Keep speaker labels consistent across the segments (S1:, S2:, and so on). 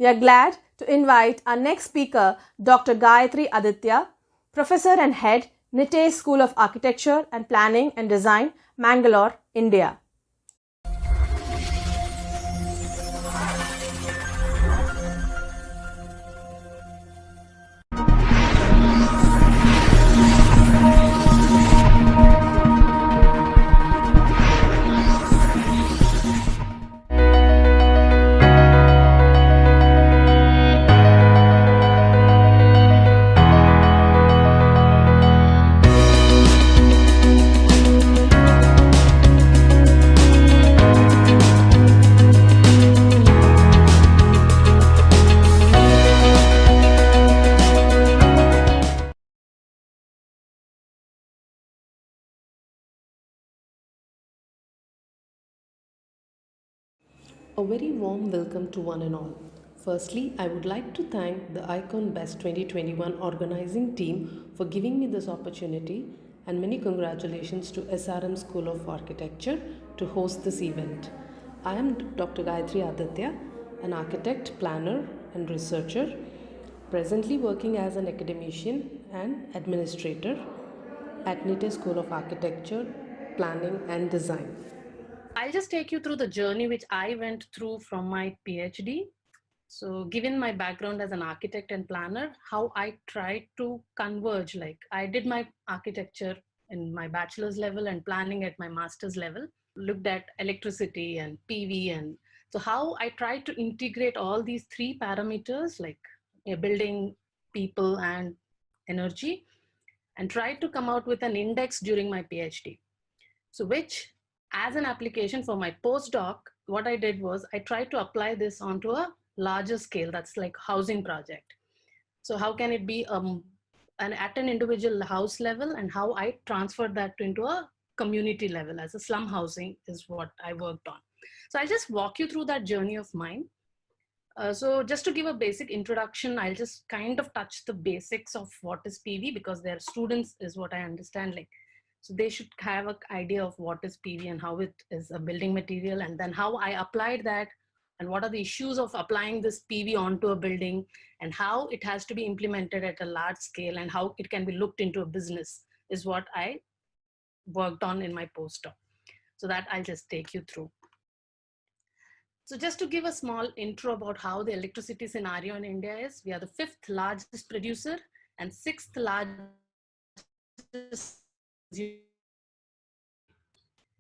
S1: We are glad to invite our next speaker, Dr. Gayatri Aditya, Professor and Head, NITE School of Architecture and Planning and Design, Mangalore, India.
S2: A very warm welcome to one and all. Firstly, I would like to thank the Icon Best 2021 organizing team for giving me this opportunity, and many congratulations to SRM School of Architecture to host this event. I am Dr. Gayatri Aditya, an architect, planner, and researcher, presently working as an academician and administrator at NITE School of Architecture, Planning, and Design. I'll just take you through the journey which I went through from my PhD. So, given my background as an architect and planner, how I tried to converge, like I did my architecture in my bachelor's level and planning at my master's level, looked at electricity and PV, and so how I tried to integrate all these three parameters like a building, people, and energy, and tried to come out with an index during my PhD. So which as an application for my postdoc, what I did was I tried to apply this onto a larger scale, that's like housing project. So how can it be at an individual house level, and how I transferred that into a community level as a slum housing is what I worked on. So I'll just walk you through that journey of mine. So just to give a basic introduction, I'll just kind of touch the basics of what is PV, because their students is what I understand, like, so they should have an idea of what is PV and how it is a building material, and then how I applied that, and what are the issues of applying this PV onto a building, and how it has to be implemented at a large scale, and how it can be looked into a business is what I worked on in my postdoc. So that I'll just take you through. So just to give a small intro about how the electricity scenario in India is, we are the 5th largest producer and 6th largest.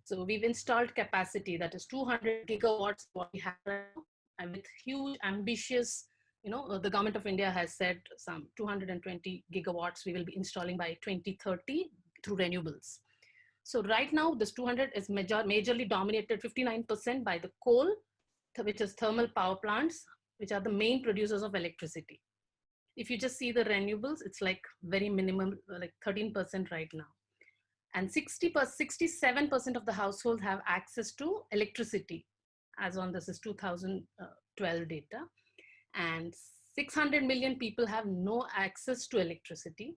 S2: So we've installed capacity that is 200 gigawatts what we have right now, and with huge ambitious, the government of India has said some 220 gigawatts we will be installing by 2030 through renewables. So right now this 200 is majorly dominated 59% by the coal, which is thermal power plants, which are the main producers of electricity. If you just see the renewables, it's like very minimum, like 13% right now. And 67% of the households have access to electricity, as on this is 2012 data. And 600 million people have no access to electricity.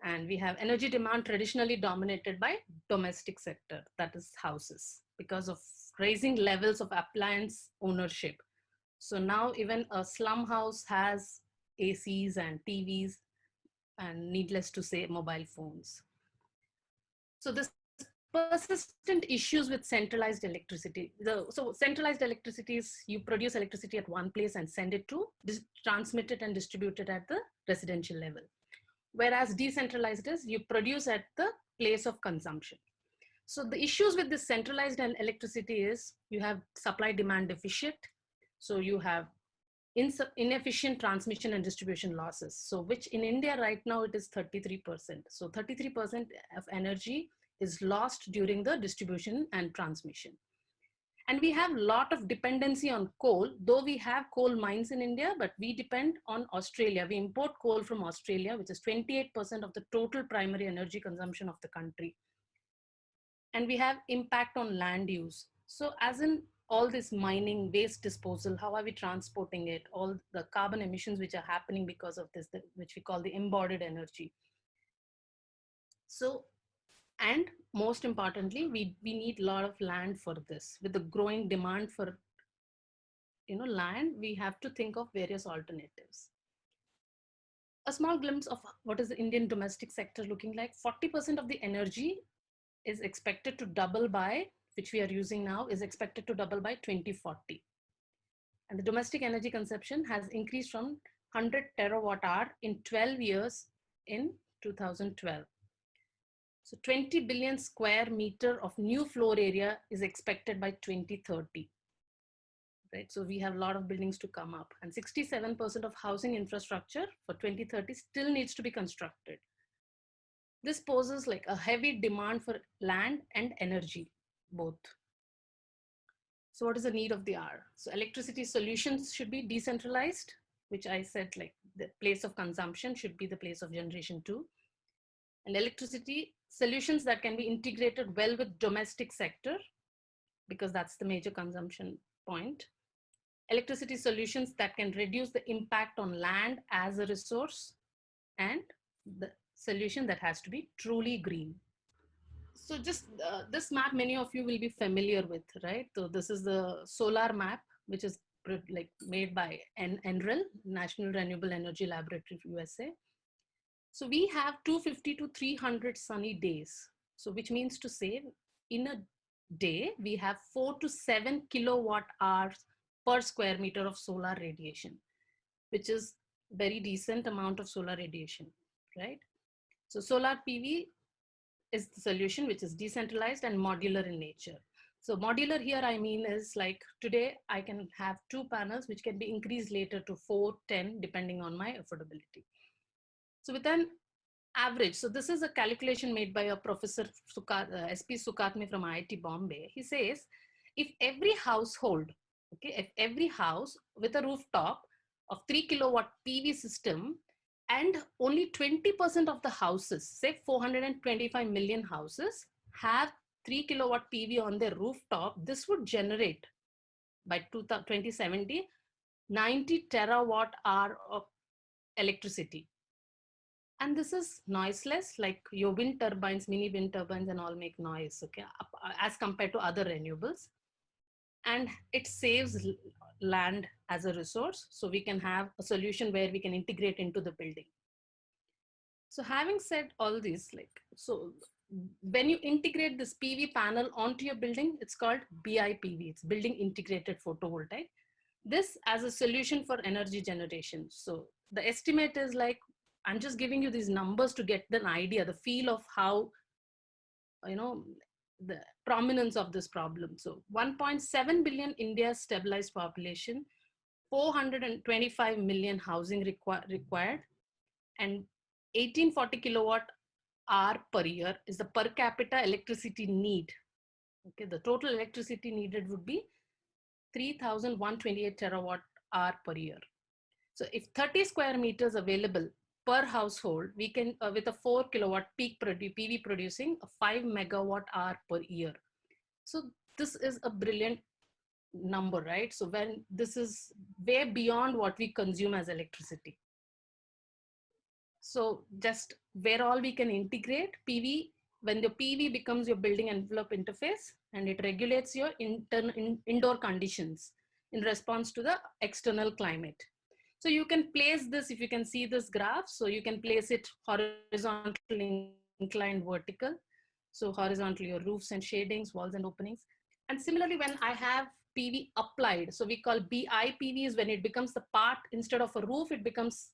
S2: And we have energy demand traditionally dominated by domestic sector, that is houses, because of raising levels of appliance ownership. So now even a slum house has ACs and TVs, and needless to say, mobile phones. So this persistent issues with centralized electricity. So centralized electricity is you produce electricity at one place and send it to transmit it and distribute it at the residential level. Whereas decentralized is you produce at the place of consumption. So the issues with this centralized electricity is you have supply demand deficit. So you have inefficient transmission and distribution losses. So which in India right now it is 33%. So 33% of energy is lost during the distribution and transmission. And we have a lot of dependency on coal, though we have coal mines in India, but we depend on Australia. We import coal from Australia, which is 28% of the total primary energy consumption of the country. And we have impact on land use. So as in all this mining, waste disposal, how are we transporting it, all the carbon emissions which are happening because of this, which we call the embodied energy. So, and most importantly, we need a lot of land for this. With the growing demand for land, we have to think of various alternatives. A small glimpse of what is the Indian domestic sector looking like. 40% of the energy is expected to double by, which we are using now, is expected to double by 2040. And the domestic energy consumption has increased from 100 terawatt hour in 12 years in 2012. So 20 billion square meter of new floor area is expected by 2030. Right, so we have a lot of buildings to come up, and 67% of housing infrastructure for 2030 still needs to be constructed. This poses like a heavy demand for land and energy, both. So what is the need of the hour? So electricity solutions should be decentralized, which I said, like the place of consumption should be the place of generation too. And electricity solutions that can be integrated well with domestic sector, because that's the major consumption point. Electricity solutions that can reduce the impact on land as a resource, and the solution that has to be truly green. So just this map, many of you will be familiar with, right? So this is the solar map, which is like made by NREL, National Renewable Energy Laboratory of USA. So we have 250 to 300 sunny days. So which means to say, in a day, we have 4 to 7 kilowatt hours per square meter of solar radiation, which is very decent amount of solar radiation, right? So solar PV is the solution, which is decentralized and modular in nature. So modular here, I mean, is like today I can have 2 panels, which can be increased later to 4, 10, depending on my affordability. So with an average, so this is a calculation made by a professor SP Sukatme from IIT Bombay. He says, if every household, okay, if every house with a rooftop of 3 kilowatt PV system, and only 20% of the houses, say 425 million houses, have 3 kilowatt PV on their rooftop, this would generate by 2070 90 terawatt hour of electricity. And this is noiseless, like your wind turbines, mini wind turbines and all make noise, okay, as compared to other renewables. And it saves land as a resource. So we can have a solution where we can integrate into the building. So having said all this, like, so when you integrate this PV panel onto your building, it's called BIPV, it's building integrated photovoltaic. This as a solution for energy generation. So the estimate is like, I'm just giving you these numbers to get an idea, the feel of how, the prominence of this problem. So 1.7 billion India's stabilized population, 425 million housing required, and 1840 kilowatt hour per year is the per capita electricity need. Okay, the total electricity needed would be 3,128 terawatt hour per year. So if 30 square meters available per household, we can, with a 4 kilowatt peak PV producing a 5 megawatt hour per year. So this is a brilliant number, right? So when this is way beyond what we consume as electricity. So just where all we can integrate PV, when the PV becomes your building envelope interface, and it regulates your indoor conditions in response to the external climate. So you can place this, if you can see this graph, so you can place it horizontally inclined vertical. So horizontally your roofs and shadings, walls and openings. And similarly, when I have PV applied, so we call BIPV is when it becomes the part, instead of a roof, it becomes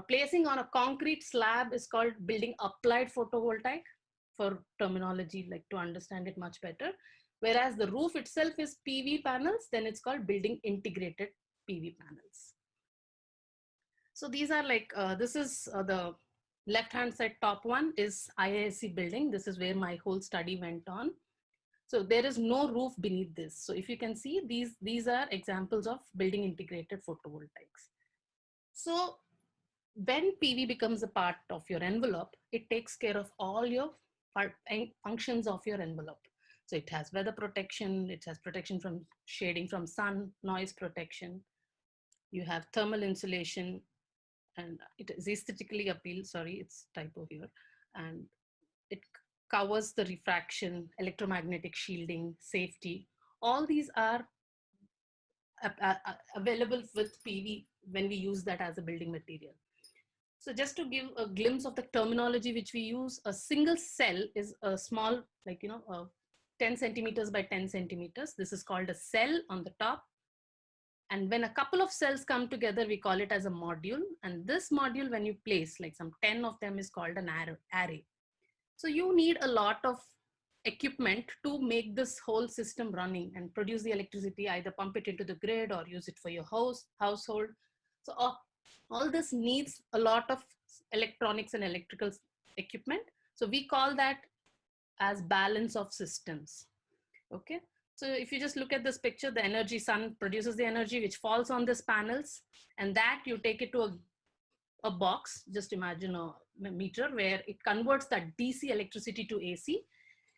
S2: placing on a concrete slab is called building applied photovoltaic, for terminology, like to understand it much better. Whereas the roof itself is PV panels, then it's called building integrated PV panels. So these are like, this is the left-hand side top one is IISc building. This is where my whole study went on. So there is no roof beneath this. So if you can see, these are examples of building integrated photovoltaics. So when PV becomes a part of your envelope, it takes care of all your functions of your envelope. So it has weather protection, it has protection from shading from sun, noise protection. You have thermal insulation, and it is aesthetically appeal, sorry, it's typo here. And it covers the refraction, electromagnetic shielding, safety. All these are available with PV when we use that as a building material. So just to give a glimpse of the terminology which we use, a single cell is a small, like, 10 centimeters by 10 centimeters. This is called a cell on the top. And when a couple of cells come together, we call it as a module. And this module, when you place like some 10 of them, is called an array. So you need a lot of equipment to make this whole system running and produce the electricity, either pump it into the grid or use it for your household. So all this needs a lot of electronics and electrical equipment. So we call that as balance of systems. Okay. So if you just look at this picture, the energy, sun produces the energy which falls on these panels, and that you take it to a box. Just imagine a meter where it converts that DC electricity to AC,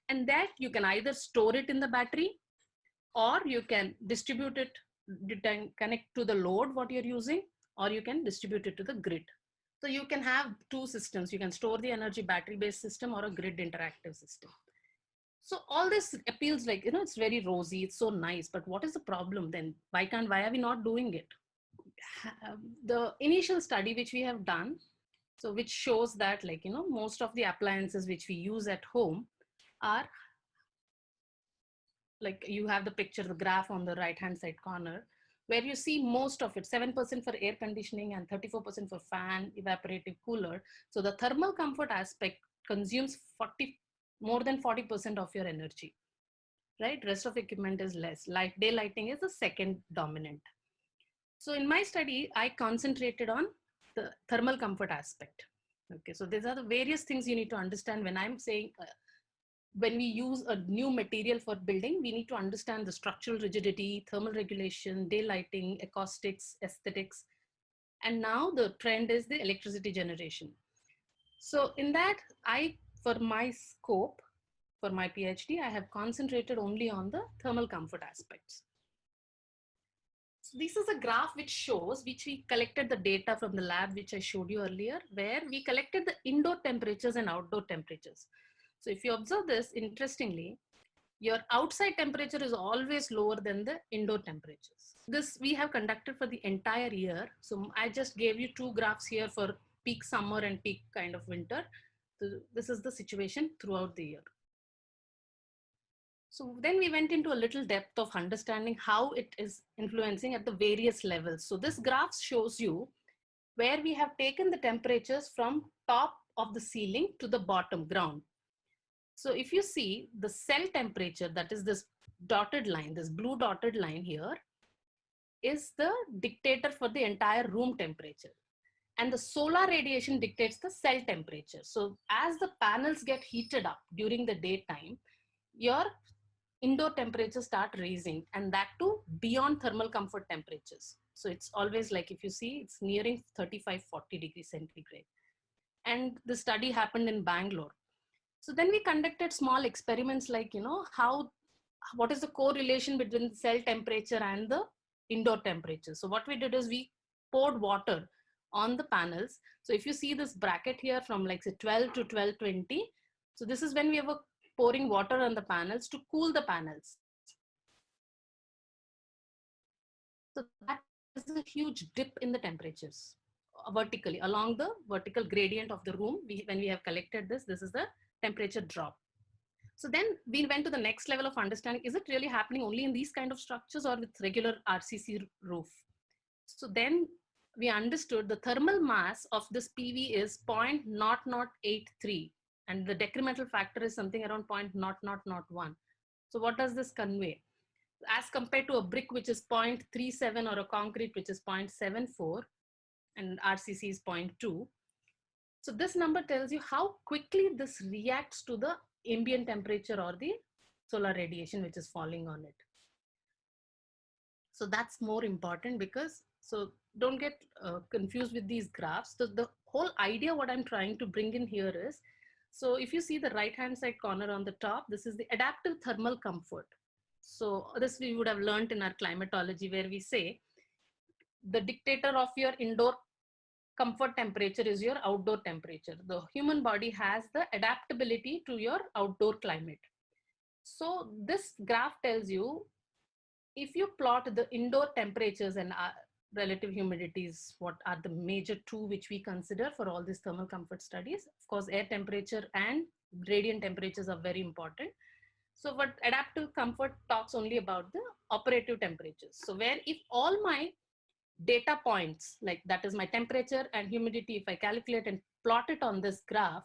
S2: and that you can either store it in the battery, or you can distribute it, connect to the load what you're using, or you can distribute it to the grid. So you can have two systems. You can store the energy battery-based system or a grid interactive system. So all this appeals like, it's very rosy, it's so nice, but what is the problem then? Why are we not doing it? The initial study which we have done, so which shows that, like, most of the appliances which we use at home are, like, you have the picture, the graph on the right hand side corner, where you see most of it, 7% for air conditioning and 34% for fan, evaporative cooler. So the thermal comfort aspect consumes more than 40% of your energy, right? Rest of equipment is less. Day lighting is the second dominant. So in my study, I concentrated on the thermal comfort aspect. Okay, so these are the various things you need to understand when I'm saying, when we use a new material for building, we need to understand the structural rigidity, thermal regulation, day lighting, acoustics, aesthetics. And now the trend is the electricity generation. So in that, for my scope, for my PhD, I have concentrated only on the thermal comfort aspects. So this is a graph which we collected the data from the lab, which I showed you earlier, where we collected the indoor temperatures and outdoor temperatures. So if you observe this, interestingly, your outside temperature is always lower than the indoor temperatures. This we have conducted for the entire year. So I just gave you two graphs here for peak summer and peak kind of winter. So this is the situation throughout the year. So then we went into a little depth of understanding how it is influencing at the various levels. So this graph shows you where we have taken the temperatures from top of the ceiling to the bottom ground. So if you see the cell temperature, that is this dotted line, this blue dotted line here, is the dictator for the entire room temperature. And the solar radiation dictates the cell temperature. So as the panels get heated up during the daytime, your indoor temperatures start raising, and that too beyond thermal comfort temperatures. So it's always like, if you see, it's nearing 35, 40 degrees centigrade. And the study happened in Bangalore. So then we conducted small experiments like, what is the correlation between the cell temperature and the indoor temperature. So what we did is we poured water on the panels. So if you see this bracket here from like say 12 to 1220, so this is when we were pouring water on the panels to cool the panels. So that is a huge dip in the temperatures vertically along the vertical gradient of the room. When we have collected this is the temperature drop. So then we went to the next level of understanding. Is it really happening only in these kind of structures or with regular RCC roof? So then we understood the thermal mass of this PV is 0.0083, and the decremental factor is something around 0.0001. So what does this convey? As compared to a brick, which is 0.37, or a concrete, which is 0.74, and RCC is 0.2. So this number tells you how quickly this reacts to the ambient temperature or the solar radiation which is falling on it. So that's more important, because, so don't get confused with these graphs. So the whole idea what I'm trying to bring in here is, so if you see the right hand side corner on the top, this is the adaptive thermal comfort. So this we would have learned in our climatology, where we say the dictator of your indoor comfort temperature is your outdoor temperature. The human body has the adaptability to your outdoor climate. So this graph tells you if you plot the indoor temperatures and relative humidities, what are the major two which we consider for all these thermal comfort studies? Of course, air temperature and radiant temperatures are very important. So what adaptive comfort talks only about the operative temperatures. So where if all my data points, like that is my temperature and humidity, if I calculate and plot it on this graph,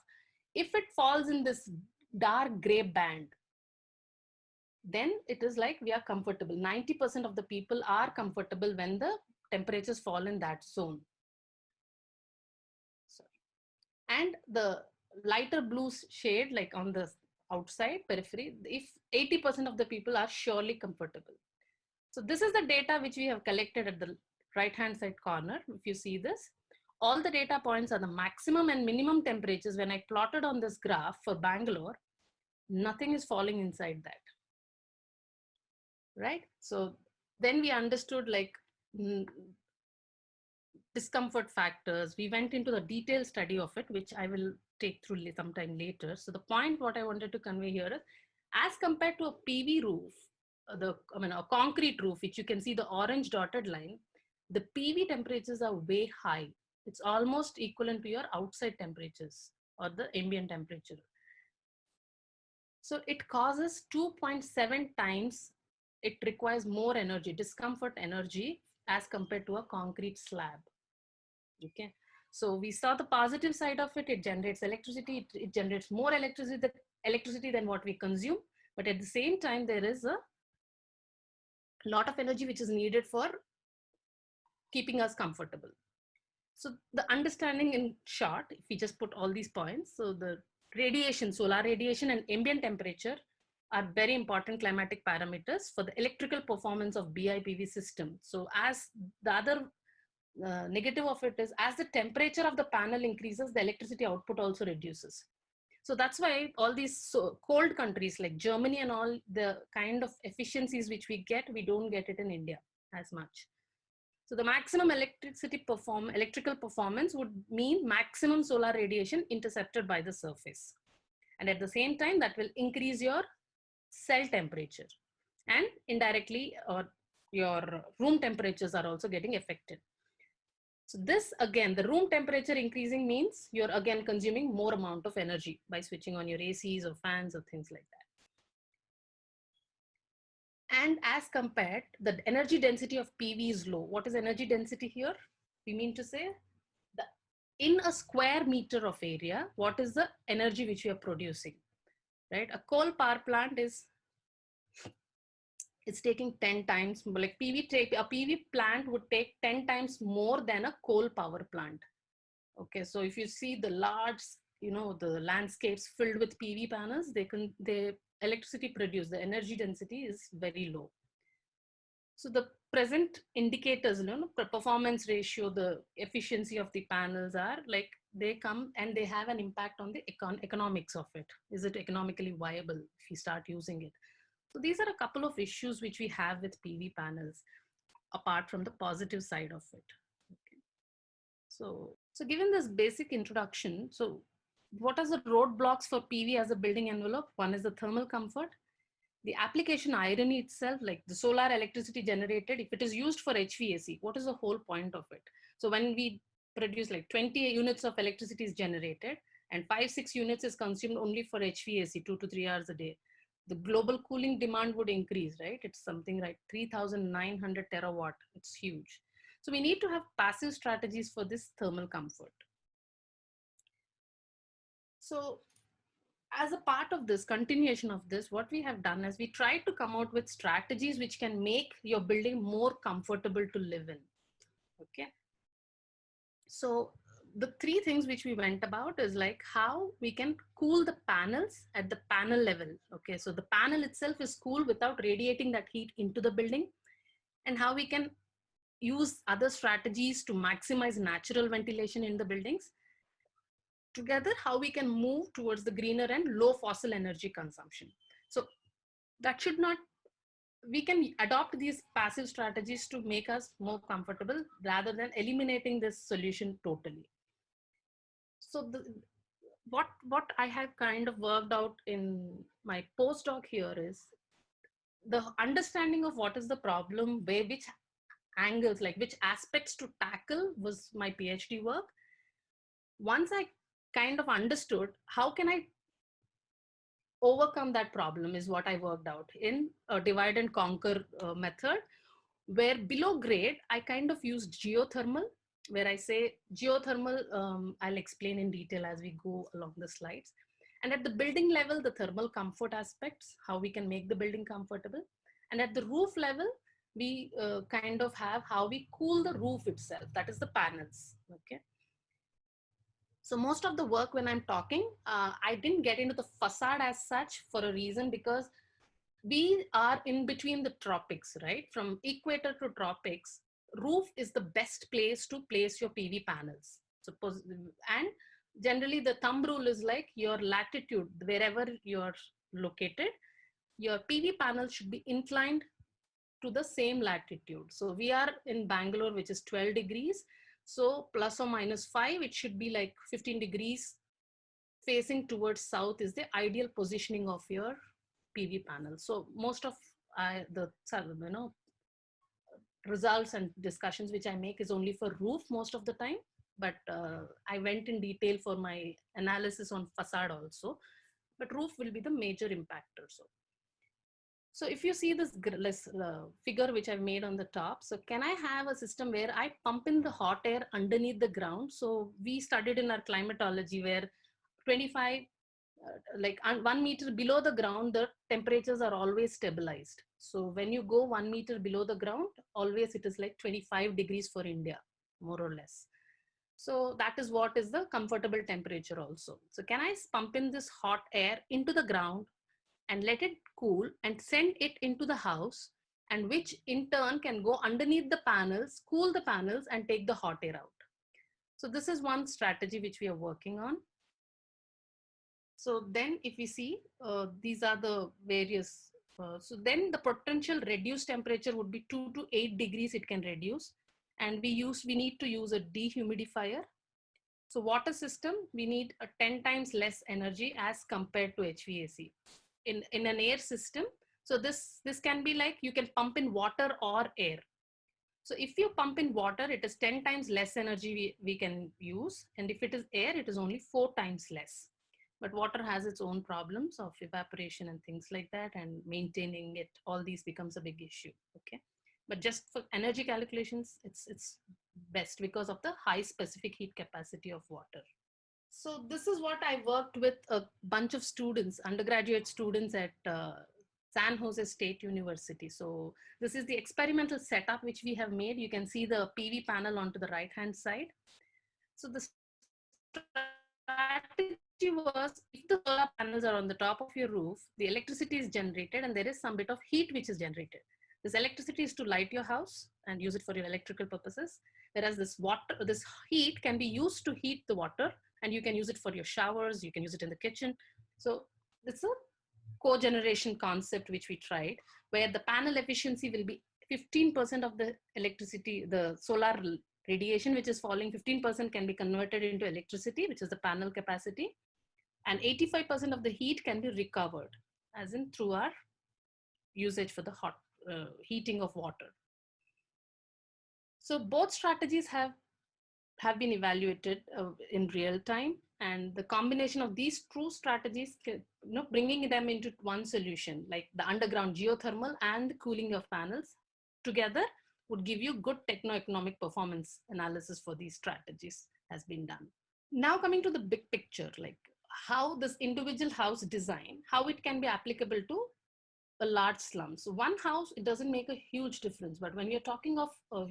S2: if it falls in this dark gray band, then it is like we are comfortable. 90% of the people are comfortable when the temperatures fall in that zone. So, and the lighter blue shade, like on the outside periphery, if 80% of the people are surely comfortable. So this is the data which we have collected at the right-hand side corner. If you see this, all the data points are the maximum and minimum temperatures. When I plotted on this graph for Bangalore, nothing is falling inside that. Right? So then we understood like discomfort factors. We went into the detailed study of it, which I will take through sometime later. So the point what I wanted to convey here is, as compared to a PV roof, a concrete roof, which you can see the orange dotted line, the PV temperatures are way high. It's almost equivalent to your outside temperatures or the ambient temperature. So it causes 2.7 times, it requires more energy, discomfort energy, as compared to a concrete slab. Okay, so we saw the positive side of it. It generates electricity. It generates more electricity than what we consume. But at the same time, there is a lot of energy which is needed for keeping us comfortable. So the understanding in short, if we just put all these points, so the radiation, solar radiation and ambient temperature are very important climatic parameters for the electrical performance of BIPV system. So as the other negative of it is, as the temperature of the panel increases, the electricity output also reduces. So that's why all these cold countries like Germany and all, the kind of efficiencies which we don't get it in India as much. So the maximum electrical performance would mean maximum solar radiation intercepted by the surface. And at the same time, that will increase your cell temperature, and indirectly or your room temperatures are also getting affected. So this, again, the room temperature increasing means you're again consuming more amount of energy by switching on your ACs or fans or things like that. And as compared, the energy density of PV is low. What is energy density here? We mean to say, in a square meter of area, what is the energy which we are producing, right? A coal power plant it's taking 10 times, like a PV plant would take 10 times more than a coal power plant. Okay, so if you see the large, the landscapes filled with PV panels, the electricity produced, the energy density is very low. So the present indicators, performance ratio, the efficiency of the panels are like, they come and they have an impact on the economics of it. Is it economically viable if you start using it? So these are a couple of issues which we have with PV panels, apart from the positive side of it. Okay. So given this basic introduction, so what are the roadblocks for PV as a building envelope? One is the thermal comfort. The application irony itself, like the solar electricity generated, if it is used for HVAC, what is the whole point of it? So when we produce like 20 units of electricity is generated and 5-6 units is consumed only for HVAC, 2 to 3 hours a day, the global cooling demand would increase, right? It's something like 3,900 terawatt. It's huge. So we need to have passive strategies for this thermal comfort. So as a part of this continuation of this, what we have done is we tried to come out with strategies which can make your building more comfortable to live in. Okay. So the 3 things which we went about is like how we can cool the panels at the panel level. Okay, so the panel itself is cool without radiating that heat into the building, and how we can use other strategies to maximize natural ventilation in the buildings. Together, how we can move towards the greener and low fossil energy consumption. So that should not, we can adopt these passive strategies to make us more comfortable rather than eliminating this solution totally. So what I have kind of worked out in my postdoc here is the understanding of what is the problem, where, which angles, like which aspects to tackle was my PhD work. Once I kind of understood how can I overcome that problem is what I worked out in a divide and conquer method, where below grade, I kind of used geothermal, where I say geothermal, I'll explain in detail as we go along the slides. And at the building level, the thermal comfort aspects, how we can make the building comfortable. And at the roof level, we kind of have how we cool the roof itself, that is the panels, okay? So most of the work when I'm talking, I didn't get into the facade as such for a reason, because we are in between the tropics, right? From equator to tropics, roof is the best place to place your PV panels. Suppose, and generally the thumb rule is like your latitude, wherever you're located, your PV panel should be inclined to the same latitude. So we are in Bangalore, which is 12 degrees. So plus or minus 5, it should be like 15 degrees facing towards south is the ideal positioning of your PV panel. So most of the results and discussions which I make is only for roof most of the time, but I went in detail for my analysis on facade also, but roof will be the major impactor. So if you see this figure which I've made on the top, so can I have a system where I pump in the hot air underneath the ground? So we studied in our climatology where 25, like 1 meter below the ground, the temperatures are always stabilized. So when you go 1 meter below the ground, always it is like 25 degrees for India, more or less. So that is what is the comfortable temperature also. So can I pump in this hot air into the ground and let it cool and send it into the house, and which in turn can go underneath the panels, cool the panels and take the hot air out. So this is one strategy which we are working on. So then if we see, these are the various, so then the potential reduced temperature would be 2 to 8 degrees it can reduce. And we need to use a dehumidifier. So water system, we need a 10 times less energy as compared to HVAC. In an air system, so this can be like, you can pump in water or air. So if you pump in water, it is 10 times less energy we can use. And if it is air, it is only 4 times less. But water has its own problems of evaporation and things like that, and maintaining it, all these becomes a big issue, okay? But just for energy calculations, it's best because of the high specific heat capacity of water. So this is what I worked with a bunch of students, undergraduate students at San Jose State University. So this is the experimental setup which we have made. You can see the PV panel onto the right-hand side. So the strategy was, if the solar panels are on the top of your roof, the electricity is generated and there is some bit of heat which is generated. This electricity is to light your house and use it for your electrical purposes. Whereas this heat can be used to heat the water, and you can use it for your showers, you can use it in the kitchen. So it's a cogeneration concept which we tried, where the panel efficiency will be 15% of the electricity, the solar radiation which is falling, 15% can be converted into electricity, which is the panel capacity, and 85% of the heat can be recovered, as in through our usage for the hot heating of water. So both strategies have been evaluated in real time, and the combination of these two strategies, bringing them into one solution, like the underground geothermal and the cooling of panels together, would give you good techno-economic performance analysis for these strategies has been done. Now coming to the big picture, like how this individual house design, how it can be applicable to a large slum. So one house, it doesn't make a huge difference, but when you're talking of a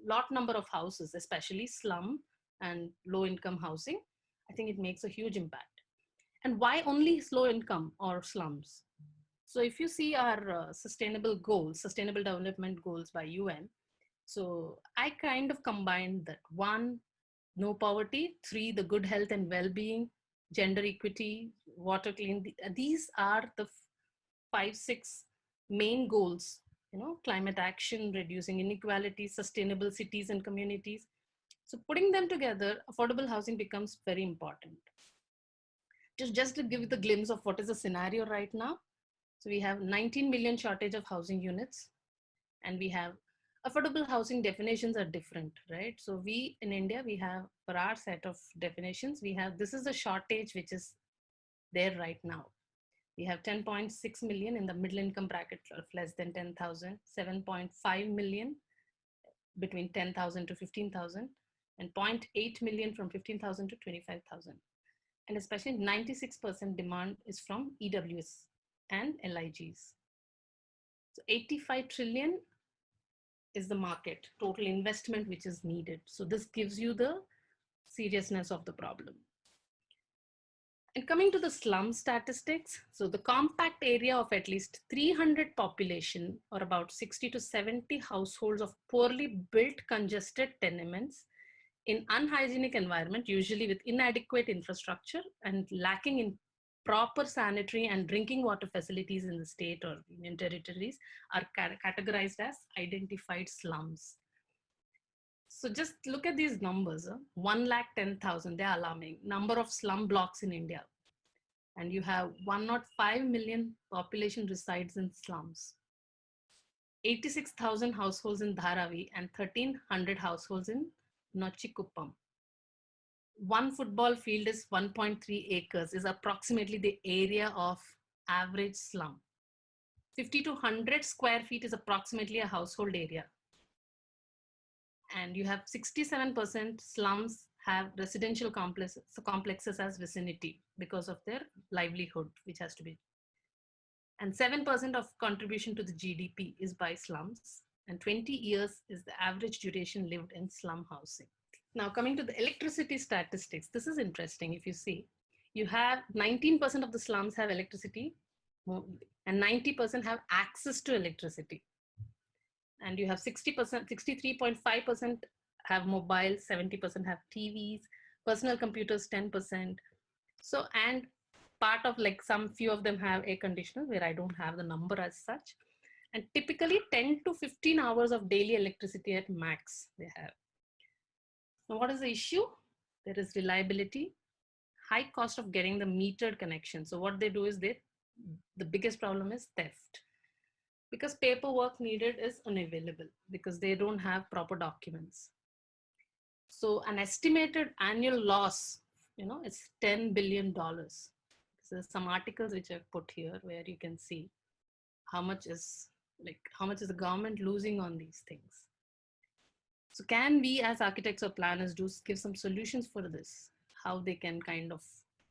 S2: lot number of houses, especially slum and low income housing, I think it makes a huge impact. And why only low income or slums? So if you see our sustainable development goals by UN, so I kind of combined that: 1, no poverty; 3, the good health and well-being; gender equity; water clean. These are the 5-6 main goals, climate action, reducing inequality, sustainable cities and communities. So putting them together, affordable housing becomes very important. Just to give you the glimpse of what is the scenario right now. So we have 19 million shortage of housing units, and we have affordable housing definitions are different, right? So we in India, we have for our set of definitions, we have, this is the shortage which is there right now. We have 10.6 million in the middle income bracket of less than 10,000, 7.5 million between 10,000 to 15,000, and 0.8 million from 15,000 to 25,000. And especially 96% demand is from EWS and LIGs. So 85 trillion is the market, total investment which is needed. So this gives you the seriousness of the problem. And coming to the slum statistics, so the compact area of at least 300 population, or about 60 to 70 households of poorly built congested tenements in unhygienic environment, usually with inadequate infrastructure and lacking in proper sanitary and drinking water facilities in the state or union territories, are categorized as identified slums. So just look at these numbers, 110,000, they're alarming. Number of slum blocks in India. And you have 105 million population resides in slums. 86,000 households in Dharavi and 1,300 households in Nochikuppam. One football field is 1.3 acres, is approximately the area of average slum. 50 to 100 square feet is approximately a household area. And you have 67% slums have residential complexes as vicinity because of their livelihood, which has to be. And 7% of contribution to the GDP is by slums. And 20 years is the average duration lived in slum housing. Now coming to the electricity statistics, this is interesting. If you see, you have 19% of the slums have electricity and 90% have access to electricity. And you have 60%, 63.5% have mobile, 70% have TVs, personal computers 10%. So, and part of like some few of them have air conditioners, where I don't have the number as such. And typically 10 to 15 hours of daily electricity at max they have. Now what is the issue? There is reliability, high cost of getting the metered connection. So what they do is the biggest problem is theft. Because paperwork needed is unavailable because they don't have proper documents. So an estimated annual loss, it's $10 billion. So there's some articles which I've put here where you can see how much is the government losing on these things. So can we as architects or planners give some solutions for this, how they can kind of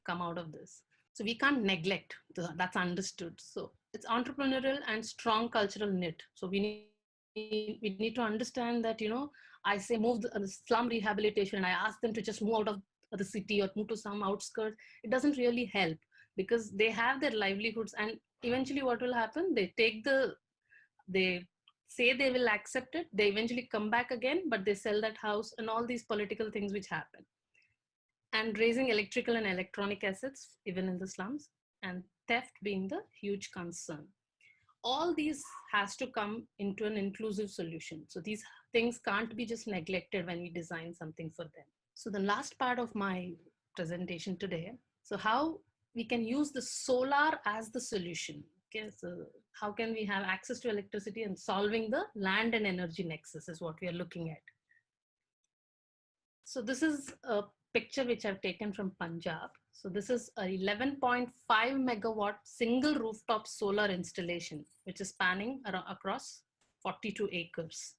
S2: come out of this? So we can't neglect, that's understood. So it's entrepreneurial and strong cultural knit. So we need to understand that, I say move the slum rehabilitation and I ask them to just move out of the city or move to some outskirts. It doesn't really help because they have their livelihoods, and eventually what will happen? They say they will accept it. They eventually come back again, but they sell that house and all these political things which happen. And raising electrical and electronic assets, even in the slums, and theft being the huge concern. All these has to come into an inclusive solution. So these things can't be just neglected when we design something for them. So the last part of my presentation today, so how we can use the solar as the solution. Okay, so how can we have access to electricity and solving the land and energy nexus is what we are looking at. So this is a picture which I've taken from Punjab. So this is a 11.5 megawatt single rooftop solar installation, which is spanning across 42 acres.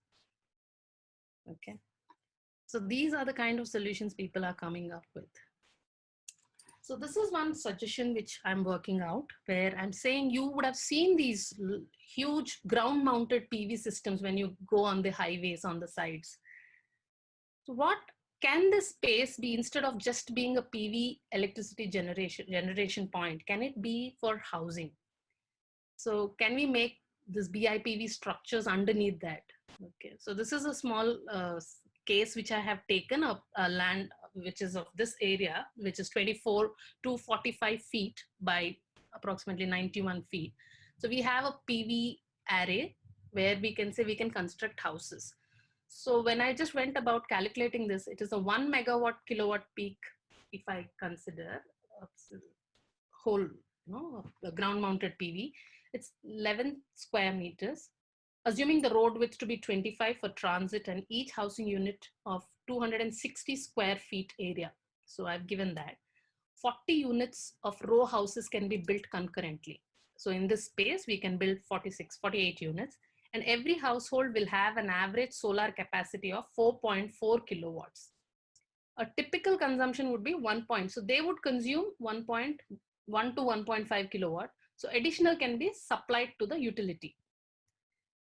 S2: Okay. So these are the kind of solutions people are coming up with. So this is one suggestion which I'm working out, where I'm saying you would have seen these huge ground mounted PV systems when you go on the highways on the sides. So what can this space be, instead of just being a PV electricity generation point, can it be for housing? So can we make this BIPV structures underneath that? Okay, so this is a small case which I have taken up land which is of this area, which is 24 to 45 feet by approximately 91 feet. So we have a PV array where we can say we can construct houses. So when I just went about calculating this, it is a 1 megawatt kilowatt peak if I consider whole, the ground mounted PV, It's 11 square meters, assuming the road width to be 25 for transit and each housing unit of 260 square feet area. So I've given that. 40 units of row houses can be built concurrently. So in this space, we can build 48 units, and every household will have an average solar capacity of 4.4 kilowatts. A typical consumption would be 1 point. So they would consume 1.1 to 1.5 kilowatt. So additional can be supplied to the utility.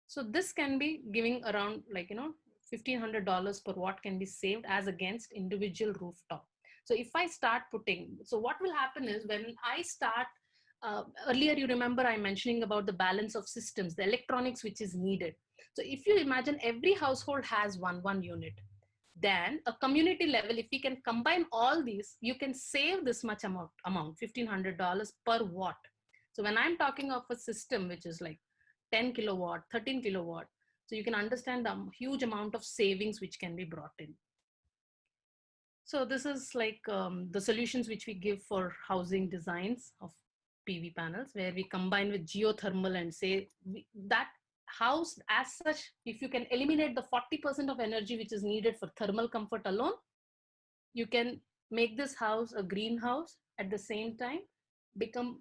S2: So this can be giving around $1,500 per watt can be saved as against individual rooftop. So if I start putting, so what will happen is when I start, earlier you remember I mentioning about the balance of systems, the electronics which is needed. So if you imagine every household has one unit, then a community level, if we can combine all these, you can save this much amount, $1,500 per watt. So when I'm talking of a system which is like 10 kilowatt, 13 kilowatt, so you can understand the huge amount of savings which can be brought in. So this is like the solutions which we give for housing designs of PV panels, where we combine with geothermal and say that house as such, if you can eliminate the 40% of energy which is needed for thermal comfort alone, you can make this house a greenhouse, at the same time become,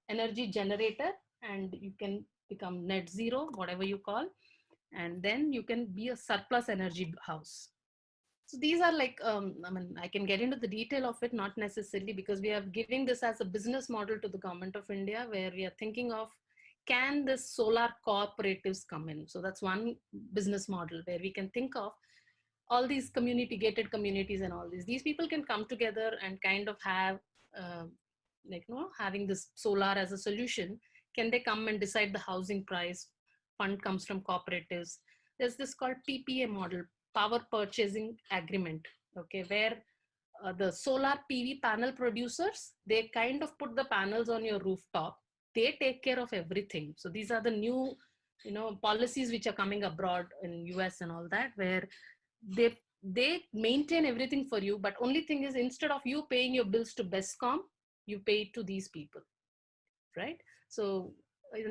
S2: energy generator, and you can become net zero, whatever you call, and then you can be a surplus energy house. So these are like, I can get into the detail of it, not necessarily, because we are giving this as a business model to the government of India, where we are thinking of, can this solar cooperatives come in? So that's one business model where we can think of all these gated communities and all these people can come together and kind of have, having this solar as a solution. Can they come and decide the housing price? Fund comes from cooperatives. There's this called PPA model, power purchasing agreement, okay, where the solar PV panel producers, they kind of put the panels on your rooftop. They take care of everything. So these are the new, policies which are coming abroad in US and all that, where they maintain everything for you. But only thing is, instead of you paying your bills to BESCOM, you pay it to these people, right? So,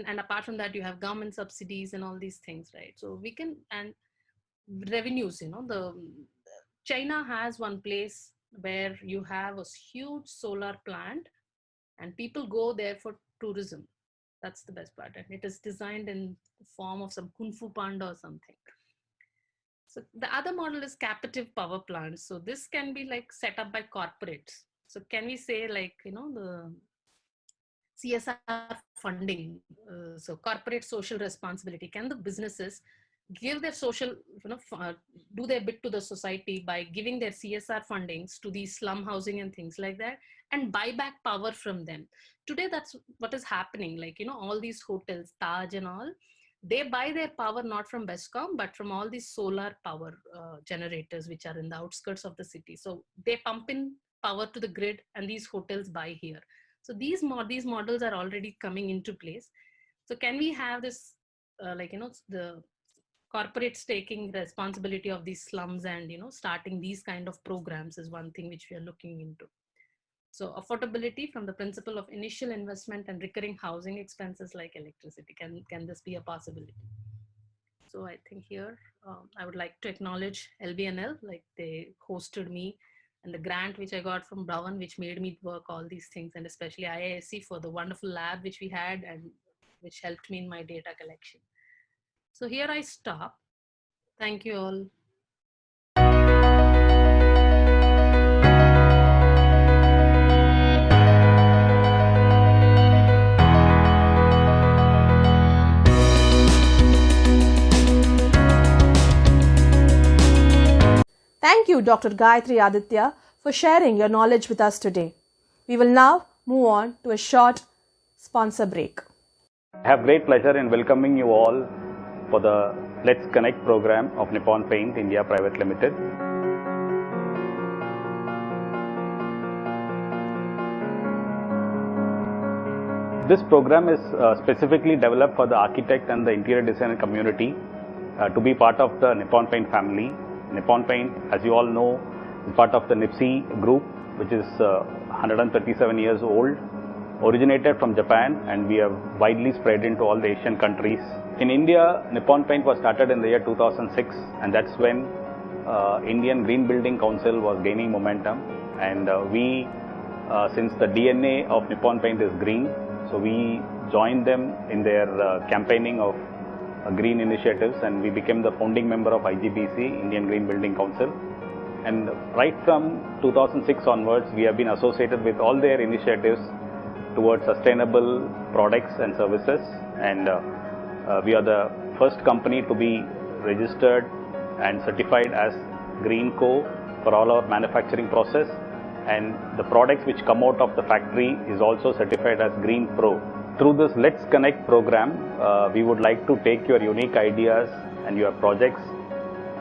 S2: and apart from that, you have government subsidies and all these things, right? So we can, and revenues, China has one place where you have a huge solar plant and people go there for tourism. That's the best part. And it is designed in the form of some Kung Fu Panda or something. So the other model is captive power plants. So this can be like set up by corporates. So can we say like, the CSR funding, so corporate social responsibility, can the businesses give their social, do their bit to the society by giving their CSR fundings to these slum housing and things like that, and buy back power from them? Today, that's what is happening. Like, all these hotels, Taj and all, they buy their power not from BESCOM, but from all these solar power generators, which are in the outskirts of the city. So they pump in power to the grid and these hotels buy here. So these models are already coming into place. So can we have this, the corporates taking responsibility of these slums and, starting these kind of programs is one thing which we are looking into. So affordability from the principle of initial investment and recurring housing expenses like electricity. Can this be a possibility? So I think here, I would like to acknowledge LBNL, like they hosted me, and the grant which I got from Bhavan, which made me work all these things, and especially IISc for the wonderful lab which we had and which helped me in my data collection. So here I stop. Thank you all.
S1: Thank you, Dr. Gayatri Aditya, for sharing your knowledge with us today. We will now move on to a short sponsor break.
S3: I have great pleasure in welcoming you all for the Let's Connect program of Nippon Paint India Private Limited. This program is specifically developed for the architect and the interior designer community to be part of the Nippon Paint family. Nippon Paint, as you all know, is part of the NIPSEA group, which is 137 years old, originated from Japan and we have widely spread into all the Asian countries. In India, Nippon Paint was started in the year 2006 and that's when Indian Green Building Council was gaining momentum, and since the DNA of Nippon Paint is green, so we joined them in their campaigning of green initiatives, and we became the founding member of IGBC, Indian Green Building Council. And right from 2006 onwards, we have been associated with all their initiatives towards sustainable products and services, and we are the first company to be registered and certified as Green Co for all our manufacturing process, and the products which come out of the factory is also certified as Green Pro. Through this Let's Connect program, we would like to take your unique ideas and your projects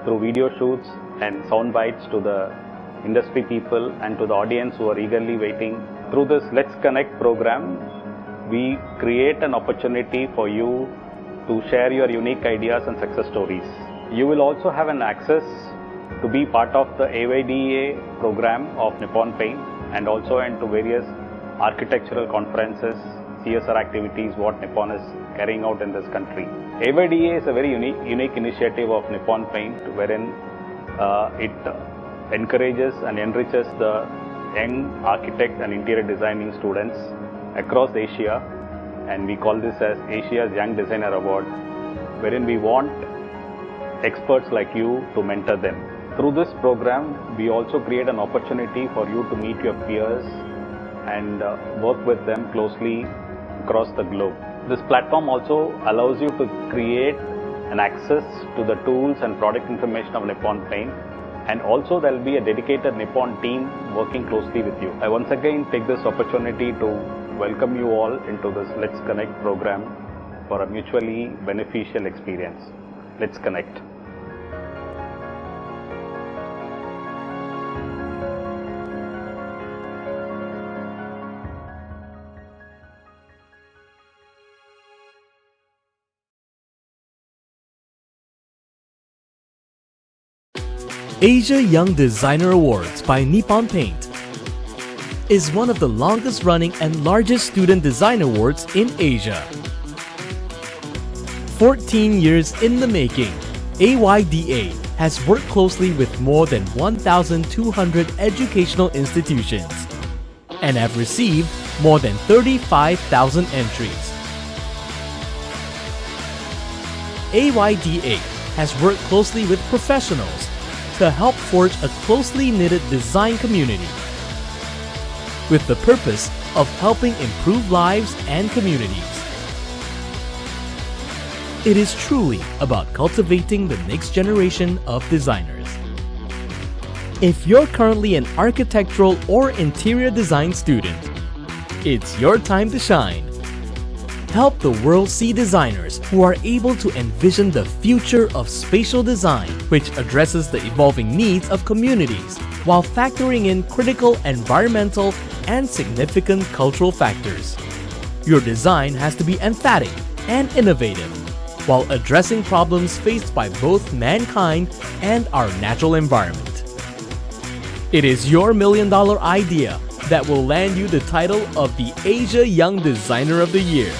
S3: through video shoots and sound bites to the industry people and to the audience who are eagerly waiting. Through this Let's Connect program, we create an opportunity for you to share your unique ideas and success stories. You will also have an access to be part of the AYDA program of Nippon Paint and also into various architectural conferences, CSR activities what Nippon is carrying out in this country. AYDA is a very unique initiative of Nippon Paint wherein it encourages and enriches the young architect and interior designing students across Asia, and we call this as Asia's Young Designer Award, wherein we want experts like you to mentor them. Through this program, we also create an opportunity for you to meet your peers and work with them closely across the globe. This platform also allows you to create an access to the tools and product information of Nippon Paint, and also there will be a dedicated Nippon team working closely with you. I once again take this opportunity to welcome you all into this Let's Connect program for a mutually beneficial experience. Let's connect.
S4: Asia Young Designer Awards by Nippon Paint is one of the longest running and largest student design awards in Asia. 14 years in the making, AYDA has worked closely with more than 1,200 educational institutions and have received more than 35,000 entries. AYDA has worked closely with professionals to help forge a closely knitted design community with the purpose of helping improve lives and communities. It is truly about cultivating the next generation of designers. If you're currently an architectural or interior design student, it's your time to shine. Help the world see designers who are able to envision the future of spatial design, which addresses the evolving needs of communities while factoring in critical environmental and significant cultural factors. Your design has to be emphatic and innovative while addressing problems faced by both mankind and our natural environment. It is your $1 million idea that will land you the title of the Asia Young Designer of the Year,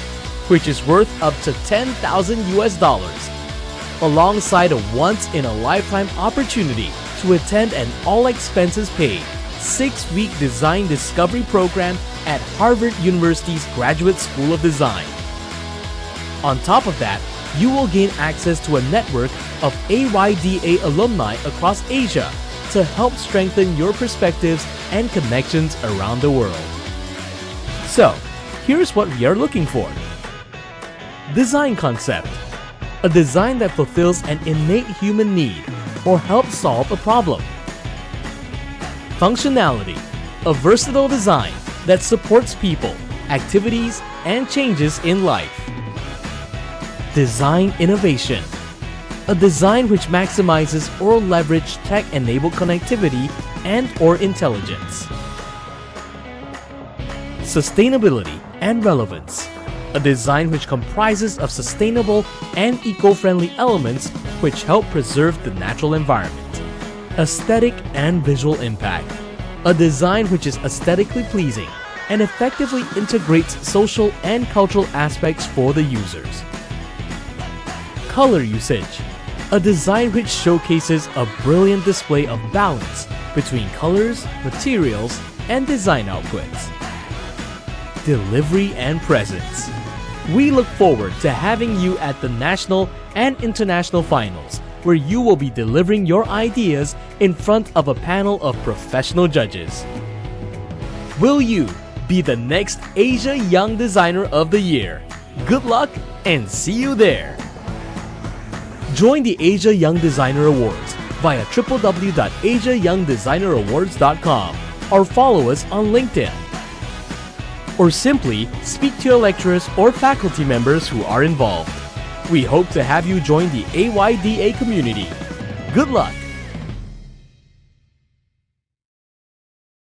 S4: which is worth up to $10,000, alongside a once-in-a-lifetime opportunity to attend an all-expenses-paid 6-week design discovery program at Harvard University's Graduate School of Design. On top of that, you will gain access to a network of AYDA alumni across Asia to help strengthen your perspectives and connections around the world. So, here's what we are looking for. Design concept. A design that fulfills an innate human need or helps solve a problem. Functionality. A versatile design that supports people, activities, and changes in life. Design innovation. A design which maximizes or leverages tech-enabled connectivity and/or intelligence. Sustainability and relevance. A design which comprises of sustainable and eco-friendly elements which help preserve the natural environment. Aesthetic and visual impact. A design which is aesthetically pleasing, and effectively integrates social and cultural aspects for the users. Color usage. A design which showcases a brilliant display of balance between colors, materials, and design outputs. Delivery and presence. We look forward to having you at the national and international finals, where you will be delivering your ideas in front of a panel of professional judges. Will you be the next Asia Young Designer of the Year? Good luck and see you there! Join the Asia Young Designer Awards via www.asiayoungdesignerawards.com or follow us on LinkedIn. Or simply speak to your lecturers or faculty members who are involved. We hope to have you join the AYDA community. Good luck!